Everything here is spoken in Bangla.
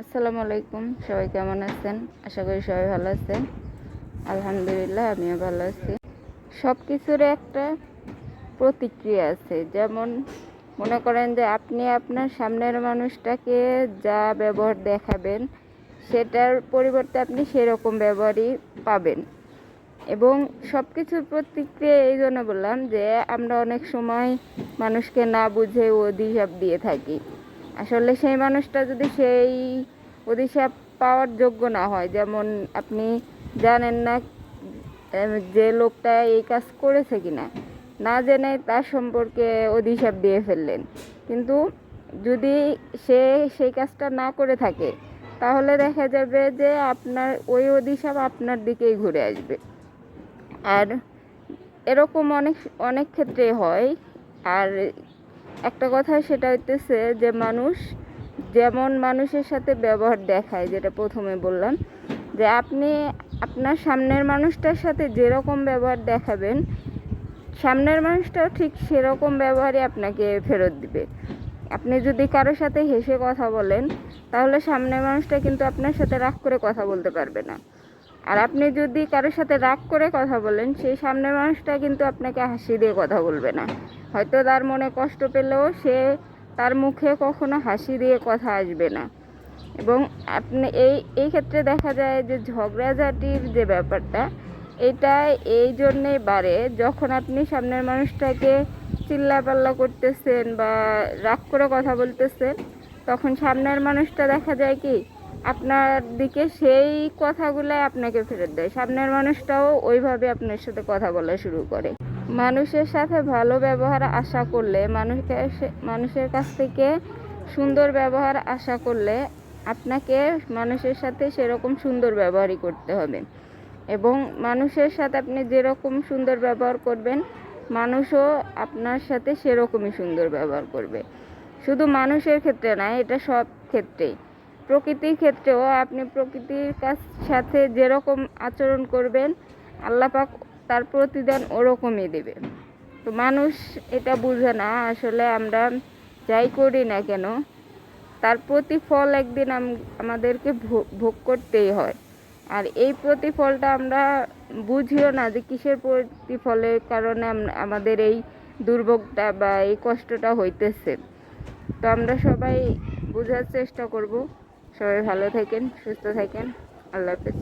আসসালামু আলাইকুম। সবাই কেমন আছেন? আশা করি সবাই ভালো আছেন। আলহামদুলিল্লাহ, আমিও ভালো আছি। সব কিছুর একটা প্রতিক্রিয়া আছে। যেমন মনে করেন যে আপনি আপনার সামনের মানুষটাকে যা ব্যবহার দেখাবেন, সেটার পরিবর্তে আপনি সেরকম ব্যবহারই পাবেন। এবং সব কিছুর প্রতিক্রিয়া এই জন্য বললাম যে আমরা অনেক সময় মানুষকে না বুঝে অভিশাপ দিয়ে থাকি। আসলে সেই মানুষটা যদি সেই অভিশাপ পাওয়ার যোগ্য না হয়, যেমন আপনি জানেন না যে লোকটা এই কাজ করেছে কিনা, না জেনে তার সম্পর্কে অভিশাপ দিয়ে ফেললেন, কিন্তু যদি সে সেই কাজটা না করে থাকে, তাহলে দেখা যাবে যে আপনার ওই অভিশাপ আপনার দিকেই ঘুরে আসবে। আর এরকম অনেক অনেক ক্ষেত্রে হয়। আর একটা কথা সেটা হইতেছে যে মানুষ যেমন মানুষের সাথে ব্যবহার দেখায়, যেটা প্রথমে বললাম, যে আপনি আপনার সামনের মানুষটার সাথে যেরকম ব্যবহার দেখাবেন, সামনের মানুষটাও ঠিক সেরকম ব্যবহারই আপনাকে ফেরত দিবে। আপনি যদি কারোর সাথে হেসে কথা বলেন, তাহলে সামনের মানুষটা কিন্তু আপনার সাথে রাগ করে কথা বলতে পারবে না। আর আপনি যদি কারোর সাথে রাগ করে কথা বলেন, সেই সামনের মানুষটা কিন্তু আপনাকে হাসি দিয়ে কথা বলবে না। হয়তো তার মনে কষ্ট পেলেও সে তার মুখে কখনো হাসি দিয়ে কথা আসবে না। এবং আপনি এই ক্ষেত্রে দেখা যায় যে ঝগড়াঝাটির যে ব্যাপারটা, এটা এই জন্যেই বাড়ে যখন আপনি সামনের মানুষটাকে চিল্লাপাল্লা করতেছেন বা রাগ করে কথা বলতেছেন, তখন সামনের মানুষটা দেখা যায় কি আপনার দিকে সেই কথাগুলাই আপনাকে ফেরত দেয়। সামনের মানুষটাও ওইভাবে আপনার সাথে কথা বলা শুরু করে। মানুষের সাথে ভালো ব্যবহার আশা করলে, মানুষের কাছ থেকে সুন্দর ব্যবহার আশা করলে আপনাকে মানুষের সাথে সেরকম সুন্দর ব্যবহারই করতে হবে। এবং মানুষের সাথে আপনি যেরকম সুন্দর ব্যবহার করবেন, মানুষও আপনার সাথে সেরকমই সুন্দর ব্যবহার করবে। শুধু মানুষের ক্ষেত্রে না, এটা সব ক্ষেত্রেই। প্রকৃতির ক্ষেত্রেও আপনি প্রকৃতির সাথে যেরকম আচরণ করবেন, আল্লাহ পাক তার প্রতিদান ওরকমই দেবে। তো মানুষ এটা বুঝে না। আসলে আমরা যাই করি না কেন, তার প্রতিফল একদিন আমাদেরকে ভোগ করতেই হয়। আর এই প্রতিফলটা আমরা বুঝিও না যে কিসের প্রতিফলের কারণে আমাদের এই দুর্ভোগটা বা এই কষ্টটা হইতেছে। তো আমরা সবাই বোঝার চেষ্টা করব। সবাই ভালো থাকেন, সুস্থ থাকেন। আল্লাহ হাফেজ।